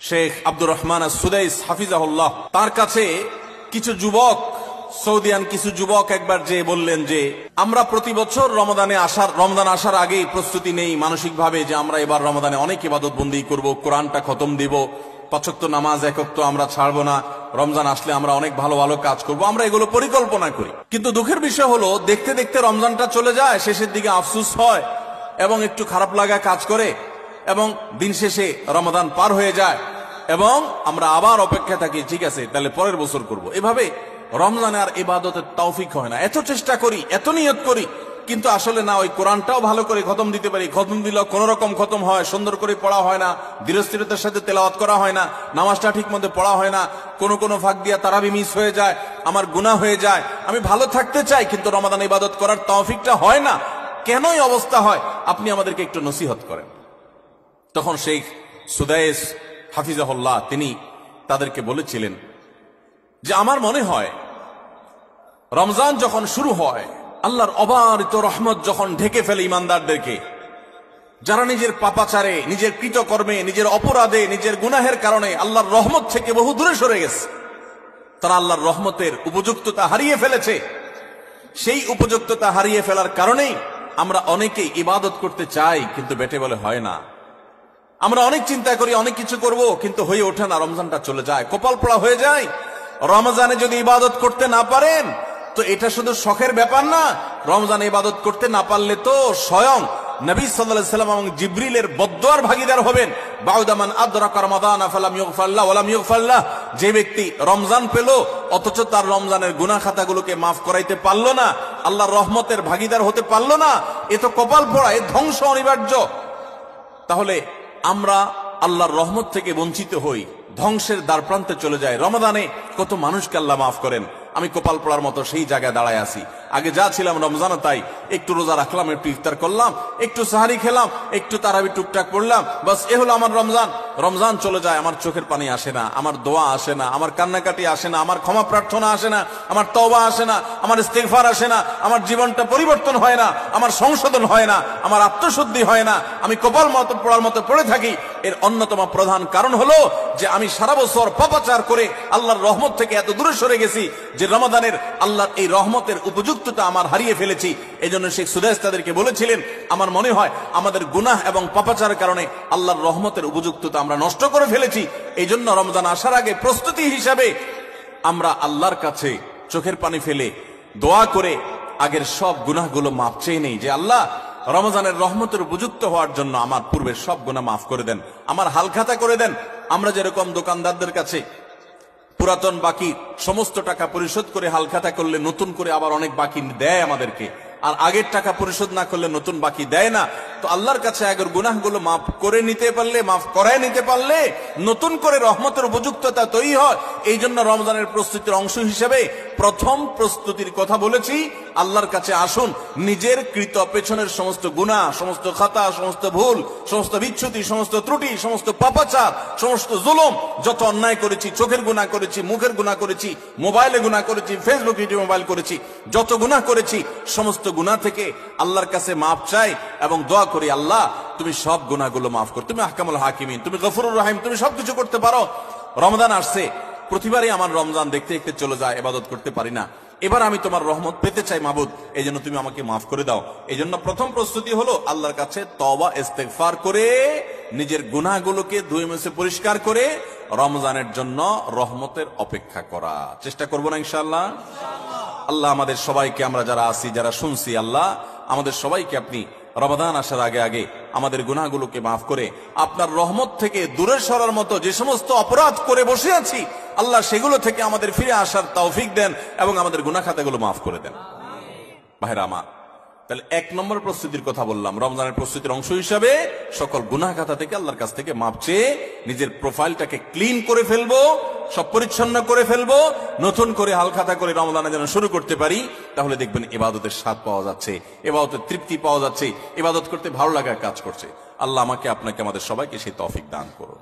Sheikh Abdur Rahman Sudais হাফিজাহুল্লাহ, তার কাছে কিছু যুবক, সৌদিয়ান কিছু যুবক একবার যে বললেন যে আমরা প্রতি বছর রমজান আসার আগেই প্রস্তুতি নেই মানসিকভাবে যে আমরা এবার রমজানে অনেক ইবাদত বন্দি করব, কোরআনটা খতম দিব, 5 ওয়াক্ত নামাজ 1 ওয়াক্ত আমরা ছাড়বো না, রমজান আসলে আমরা অনেক ভালো ভালো কাজ করব, আমরা এগুলো পরিকল্পনা করি। কিন্তু দুঃখের বিষয় হলো দেখতে দেখতে রমজানটা চলে যায়, শেষের দিকে আফসোস হয় এবং একটু খারাপ লাগা কাজ করে এবং দিন শেষে রমজান পার হয়ে যায় এবং আমরা আবার অপেক্ষা থাকি, ঠিক আছে তাহলে পরের বছর করব। এভাবে রমজানে আর ইবাদতের তৌফিক হয় না। এত চেষ্টা করি, এত নিয়ত করি, কিন্তু আসলে না ওই কোরআনটাও ভালো করে খতম দিতে পারি, খতম দিলেও কোন রকম খতম হয়, সুন্দর করে পড়া হয় না, ধীরস্থিরতার সাথে তেলাওয়াত করা হয় না, নামাজটা ঠিক মতো পড়া হয় না, কোনো ফাঁক দিয়া তারাবি মিস হয়ে যায়, আমার গুনাহ হয়ে যায়। আমি ভালো থাকতে চাই কিন্তু রমাদান ইবাদত করার তৌফিকটা হয় না। কেনই অবস্থা হয় আপনি আমাদেরকে একটু নসিহত করেন। তখন শেখ সুদাইস হাফিজাহুল্লাহ তিনি তাদেরকে বলেছিলেন যে আমার মনে হয় রমজান যখন শুরু হয়, আল্লাহর অবারিত রহমত যখন ঢেকে ফেলে ইমানদারদেরকে, যারা নিজের পাপাচারে, নিজের কৃতকর্মে, নিজের অপরাধে, নিজের গুনাহের কারণে আল্লাহর রহমত থেকে বহু দূরে সরে গেছে, তারা আল্লাহর রহমতের উপযুক্ততা হারিয়ে ফেলেছে। সেই উপযুক্ততা হারিয়ে ফেলার কারণেই আমরা অনেকেই ইবাদত করতে চাই কিন্তু বেটে বলে হয় না। আমরা অনেক চিন্তা করি, অনেক কিছু করব, কিন্তু হয়ে ওঠে না, রমজানটা চলে যায়, কপাল পোড়া হয়ে যায়। রমজানে যদি ইবাদত করতে না পারেন তো এটা শুধু শখের ব্যাপার না, রমজানে ইবাদত করতে না পারলে তো স্বয়ং নবী সাল্লাল্লাহু আলাইহি সাল্লাম এবং জিবরিলের বদদুয়ার ভাগীদার হবেন। বাউদা মান আদরাকা রমাদান ফালাম ইগফারলাহ ওয়া লাম ইগফারলাহ, যে ব্যক্তি রমজান পেল অথচ তার রমজানের গুনাহ খাতাগুলোকে মাফ করাইতে পারলো না, আল্লাহর রহমতের ভাগীদার হতে পারলো না, এ তো কপাল পোড়া, এ ধ্বংস অনিবার্য। তাহলে আমরা আল্লাহর রহমত থেকে বঞ্চিত হই, ধ্বংসের দ্বার প্রান্তে চলে যায়। রমাদানে কত মানুষকে আল্লাহ মাফ করেন, আমি কপাল পোড়ার মতো সেই জায়গায় দাঁড়ায় আছি। আগে যা ছিলাম রমজানে তাই, একটু রোজা রাখলাম, একটু ইফতার করলাম, একটু সাহারি খেলাম, একটু তারাবি টুকটাক পড়লাম, বাস এ হলো আমার রমজান। রমজান চলে যায়, আমার চোখের পানি আসে না, আমার দোয়া আসে না, আমার কান্নাকাটি আসে না, আমার ক্ষমা প্রার্থনা আসে না, আমার তওবা আসে না, আমার ইস্তিগফার আসে না, আমার জীবনটা পরিবর্তন হয় না, আমার সংশোধন হয় না, আমার আত্মশুদ্ধি হয় না, আমি কপাল মতো পোড়ার মতো পড়ে থাকি। এর অন্যতম প্রধান কারণ হলো যে আমি সারা বছর পাপাচার করে আল্লাহর রহমত থেকে এত দূরে সরে গেছি যে রমাদানের আল্লাহর এই রহমতের উপযুক্ততা আমার হারিয়ে ফেলেছি। এই জন্য শেখ সুদাইস তাদেরকে বলেছিলেন আমার মনে হয় আমাদের গুনাহ এবং পাপাচারের কারণে আল্লাহর রহমতের উপযুক্ততা আমরা নষ্ট করে ফেলেছি। এই জন্য রমজান আসার আগে প্রস্তুতি হিসাবে আমরা আল্লাহর কাছে চোখের পানি ফেলে দোয়া করে আগের সব গুনাহগুলো মাফ চেয়ে নেই যে আল্লাহ রমজানের রহমতের উপযুক্ত হওয়ার জন্য আমার পূর্বের সব গুনাহ মাফ করে দেন, আমার হালখাতা করে দেন। আমরা যেরকম দোকানদারদের কাছে পুরাতন বাকি সমস্ত টাকা পরিশোধ করে হালখাতা করলে নতুন করে আবার অনেক বাকি দেয় আমাদেরকে, আর আগের টাকা পরিশোধ না করলে নতুন বাকি দেয় না, তো আল্লাহর কাছে আগের গুনাহগুলো মাফ করে নিতে পারলে, মাফ করায় নিতে পারলে নতুন করে রহমতের উপযুক্ততা তৈরি হয়। এই জন্য রমজানের প্রস্তুতির অংশ হিসেবে প্রথম প্রস্তুতির কথা বলেছি, আল্লাহর কাছে আসুন নিজের কৃত পেছনের সমস্ত গুনাহ, সমস্ত খাতা, সমস্ত ভুল, সমস্ত বিচ্যুতি, সমস্ত ত্রুটি, সমস্ত পাপাচার, সমস্ত জুলুম, যত অন্যায় করেছি, চোখের গুনাহ করেছি, মুখের গুনাহ করেছি, মোবাইলে গুনাহ করেছি, ফেসবুক ইউটিউব মোবাইল করেছি, যত গুনাহ করেছি সমস্ত গুনাহ থেকে আল্লাহর কাছে মাফ চাই এবং দোয়া করি আল্লাহ তুমি সব গুনাহগুলো মাফ করো, তুমি আহকামুল হাকিমিন, তুমি গফুরুর রহিম, তুমি সবকিছু করতে পারো। রমজান আসছে, প্রতিবারই আমার রমজান দেখতে দেখতে চলে যায়, ইবাদত করতে পারি না, এবার আমি তোমার রহমত পেতে চাই মাবুদ, এই জন্য তুমি আমাকে মাফ করে দাও। এই জন্য প্রথম প্রস্তুতি হলো আল্লাহর কাছে তওবা ইস্তেগফার করে নিজের গুনাহগুলোকে ধুয়ে মুছে পরিষ্কার করে রমজানের জন্য রহমতের অপেক্ষা করা। চেষ্টা করবো না ইনশাআল্লাহ? আল্লাহ আমাদের সবাইকে, আমরা যারা আছি, যারা শুনছি, আল্লাহ আমাদের সবাইকে আপনি রমাদান আসার আগে আগে আমাদের গুনাহগুলোকে মাফ করে আপনার রহমত থেকে দূরে সরার মতো যে সমস্ত অপরাধ করে বসে আছি আল্লাহ সেগুলো থেকে আমাদের ফিরে আসার তৌফিক দেন এবং আমাদের গুনাহ খাতাগুলো মাফ করে দেন। ভাইরা আমার, তাহলে 1 নম্বর প্রস্তুতির কথা বললাম, রমজানের প্রস্তুতির অংশ হিসাবে সকল গুনাহ খাতা থেকে আল্লাহর কাছ থেকে মাপ চেয়ে নিজের প্রোফাইলটাকে ক্লিন করে ফেলবো, সব পরিচ্ছন্ন করে ফেলবো, নতুন করে হালখাতা করে রমজানে যেন শুরু করতে পারি। তাহলে দেখবেন ইবাদতের স্বাদ পাওয়া যাচ্ছে, ইবাদতের তৃপ্তি পাওয়া যাচ্ছে, ইবাদত করতে ভালো লাগার কাজ করছে। আল্লাহ আমাকে, আপনাকে, আমাদের সবাইকে সেই তৌফিক দান করুন।